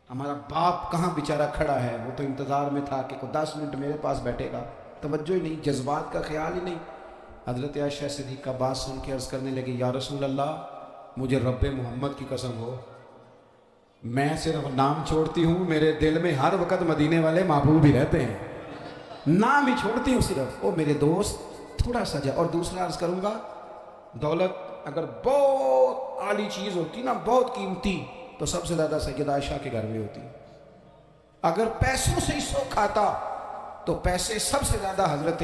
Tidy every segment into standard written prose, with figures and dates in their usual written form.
ہمارا باپ کہاں بیچارہ کھڑا ہے، وہ تو انتظار میں تھا کہ کوئی 10 منٹ میرے پاس بیٹھے گا، توجہ ہی نہیں، جذبات کا خیال ہی نہیں۔ حضرت عائشہ صدیقہ بات سن کے عرض کرنے لگی، یا رسول اللہ مجھے رب محمد کی قسم ہو، میں صرف نام چھوڑتی ہوں، میرے دل میں ہر وقت مدینے والے محبوب ہی رہتے ہیں، نام ہی چھوڑتی ہوں صرف، او میرے دوست تھوڑا سا جا۔ اور دوسرا عرض کروں گا، دولت اگر بہت اعلی چیز ہوتی نا، بہت قیمتی، تو سب سے زیادہ سیدہ عائشہ کے گھر میں ہوتی۔ اگر پیسوں سے ہی سو کھاتا تو پیسے سب سے زیادہ حضرت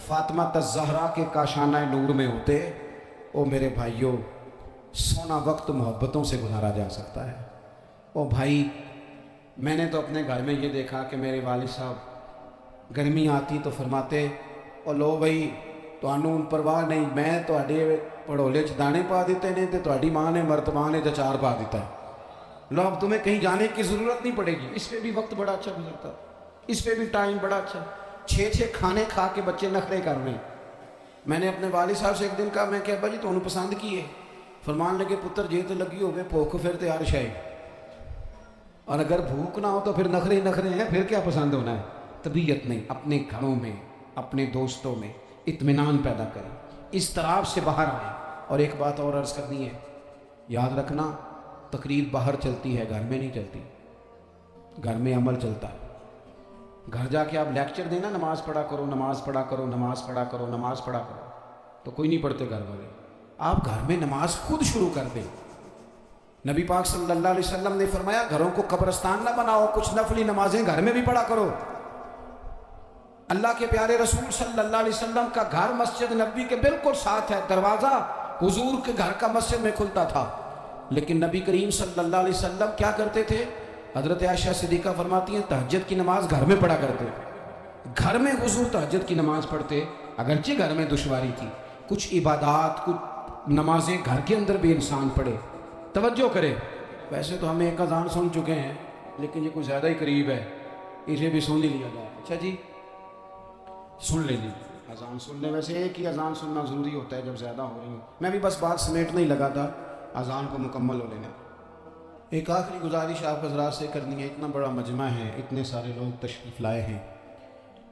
فاطمہ الزہرا کے کاشانہ نور میں ہوتے۔ او میرے بھائیوں، سونا وقت محبتوں سے گزارا جا سکتا ہے۔ او بھائی، میں نے تو اپنے گھر میں یہ دیکھا کہ میرے والد صاحب گرمی آتی تو فرماتے، او لو بھائی تانوں پرواہ نہیں، میں تواڈے پڑھولے چ دانے پا دیتے نے تے تواڈی ماں نے مرتبہ نے اچار پا دیتا ہے، لو اب تمہیں کہیں جانے کی ضرورت نہیں پڑے گی۔ اس پہ بھی وقت بڑا اچھا گزرتا، اس پہ بھی ٹائم بڑا اچھا، 6 کھانے کھا کے بچے نخرے کر رہے ہیں۔ میں نے اپنے والد صاحب سے ایک دن کہا، میں کہ ابا جی تانوں پسند کی ہے؟ فرمان لگے، پتر جے تو لگی ہوگی بھوک پھر تے ہر شے، اور اگر بھوک نہ ہو تو پھر نخرے نخرے ہیں، پھر کیا پسند ہونا ہے؟ طبیعت نہیں، اپنے گھروں میں اپنے دوستوں میں اطمینان پیدا کریں، اضطراب سے باہر آئیں۔ اور ایک بات اور عرض کرنی ہے، یاد رکھنا، تقریر باہر چلتی ہے، گھر میں نہیں چلتی، گھر میں عمل چلتا ہے۔ گھر جا کے آپ لیکچر دینا، نماز پڑھا کرو، نماز پڑھا کرو، نماز پڑھا کرو، نماز پڑھا کرو، تو کوئی نہیں پڑھتے گھر والے۔ آپ گھر میں نماز خود شروع کر دیں۔ نبی پاک صلی اللہ علیہ وسلم نے فرمایا، گھروں کو قبرستان نہ بناؤ، کچھ نفلی نمازیں گھر میں بھی پڑھا کرو۔ اللہ کے پیارے رسول صلی اللہ علیہ وسلم کا گھر مسجد نبی کے بالکل ساتھ ہے، دروازہ حضور کے گھر کا مسجد میں کھلتا تھا، لیکن نبی کریم صلی اللہ علیہ وسلم کیا کرتے تھے؟ حضرت عائشہ صدیقہ فرماتی ہیں، تہجد کی نماز گھر میں پڑھا کرتے، گھر میں حضور تہجد کی نماز پڑھتے، اگرچہ گھر میں دشواری تھی، کچھ عبادات، کچھ نمازیں گھر کے اندر بھی انسان پڑھے۔ توجہ کرے، ویسے تو ہمیں ایک اذان سن چکے ہیں، لیکن یہ کچھ زیادہ ہی قریب ہے، اسے بھی سن ہی لیا جائے۔ اچھا جی، سن لے جی، اذان سن لیں۔ ویسے ایک ہی اذان سننا ضروری ہوتا ہے جب زیادہ ہو رہی ہوں، میں بھی بس بات سمیٹنے ہی لگا تھا، اذان کو مکمل ہو لینے۔ ایک آخری گزارش آپ حضرات سے کرنی ہے، اتنا بڑا مجمع ہے، اتنے سارے لوگ تشریف لائے ہیں،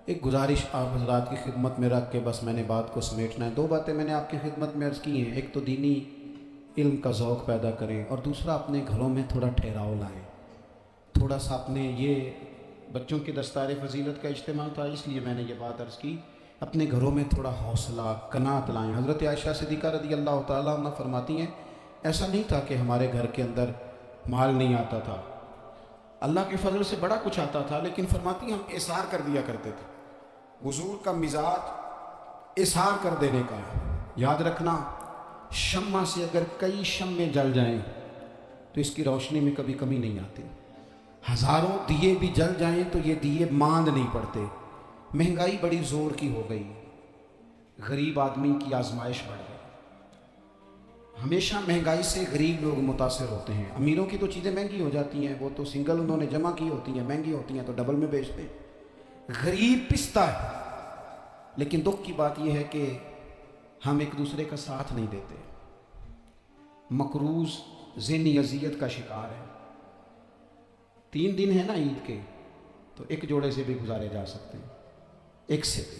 ایک گزارش آپ حضرات کی خدمت میں رکھ کے بس میں نے بات کو سمیٹنا ہے۔ 2 باتیں میں نے آپ کی خدمت میں عرض کی ہیں، ایک تو دینی علم کا ذوق پیدا کریں، اور دوسرا اپنے گھروں میں تھوڑا ٹھہراؤ لائیں، تھوڑا سا اپنے، یہ بچوں کے دستار فضیلت کا اجتماع تھا اس لیے میں نے یہ بات عرض کی، اپنے گھروں میں تھوڑا حوصلہ قناعت لائیں۔ حضرت عائشہ صدیقہ رضی اللہ تعالیٰ عنہ فرماتی ہیں، ایسا نہیں تھا کہ ہمارے گھر کے اندر مال نہیں آتا تھا، اللہ کے فضل سے بڑا کچھ آتا تھا، لیکن فرماتی ہیں ہم اظہار کر دیا کرتے تھے۔ حضور کا مزاج اظہار کر دینے کا ہے۔ یاد رکھنا، شمع سے اگر کئی شمعیں جل جائیں تو اس کی روشنی میں کبھی کمی نہیں آتی، ہزاروں دیے بھی جل جائیں تو یہ دیے ماند نہیں پڑتے۔ مہنگائی بڑی زور کی ہو گئی، غریب آدمی کی آزمائش بڑھ گئی، ہمیشہ مہنگائی سے غریب لوگ متاثر ہوتے ہیں۔ امیروں کی تو چیزیں مہنگی ہو جاتی ہیں، وہ تو سنگل انہوں نے جمع کی ہوتی ہیں، مہنگی ہوتی ہیں تو ڈبل میں بیچتے ہیں، غریب پستا ہے۔ لیکن دکھ کی بات یہ ہے کہ ہم ایک دوسرے کا ساتھ نہیں دیتے، مقروض ذہنی اذیت کا شکار ہے۔ 3 دن ہے نا عید کے، تو ایک جوڑے سے بھی گزارے جا سکتے ہیں، ایک سے بھی۔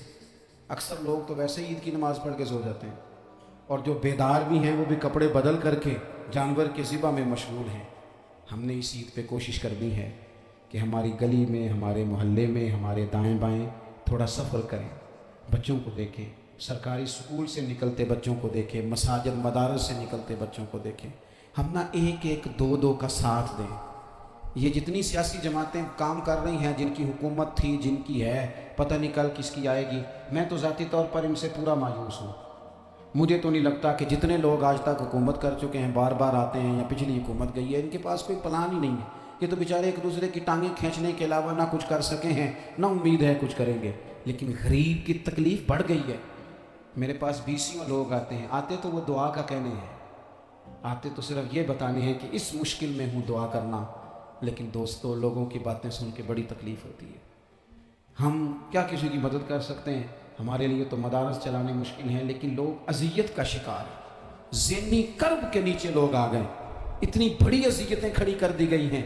اکثر لوگ تو ویسے عید کی نماز پڑھ کے سو جاتے ہیں، اور جو بیدار بھی ہیں وہ بھی کپڑے بدل کر کے جانور کے ذبح میں مشغول ہیں۔ ہم نے اس عید پہ کوشش کرنی ہے کہ ہماری گلی میں، ہمارے محلے میں، ہمارے دائیں بائیں تھوڑا سفر کریں، بچوں کو دیکھیں، سرکاری سکول سے نکلتے بچوں کو دیکھیں، مساجد مدارس سے نکلتے بچوں کو دیکھیں، ہم نہ ایک ایک 2 کا ساتھ دیں۔ یہ جتنی سیاسی جماعتیں کام کر رہی ہیں، جن کی حکومت تھی، جن کی ہے، پتہ نہیں کل کس کی آئے گی، میں تو ذاتی طور پر ان سے پورا مایوس ہوں۔ مجھے تو نہیں لگتا کہ جتنے لوگ آج تک حکومت کر چکے ہیں، بار بار آتے ہیں یا پچھلی حکومت گئی ہے، ان کے پاس کوئی پلان ہی نہیں ہے۔ یہ تو بیچارے ایک دوسرے کی ٹانگیں کھینچنے کے علاوہ نہ کچھ کر سکے ہیں، نہ امید ہے کچھ کریں گے۔ لیکن غریب کی تکلیف بڑھ گئی ہے۔ میرے پاس 20 لوگ آتے ہیں، آتے تو وہ دعا کا کہنے ہیں، آتے تو صرف یہ بتانے ہیں کہ اس مشکل میں ہوں، دعا کرنا۔ لیکن دوستوں، لوگوں کی باتیں سن کے بڑی تکلیف ہوتی ہے۔ ہم کیا کسی کی مدد کر سکتے ہیں؟ ہمارے لیے تو مدارس چلانے مشکل ہیں، لیکن لوگ اذیت کا شکار ہیں، ذہنی کرب کے نیچے لوگ آ گئے، اتنی بڑی اذیتیں کھڑی کر دی گئی ہیں،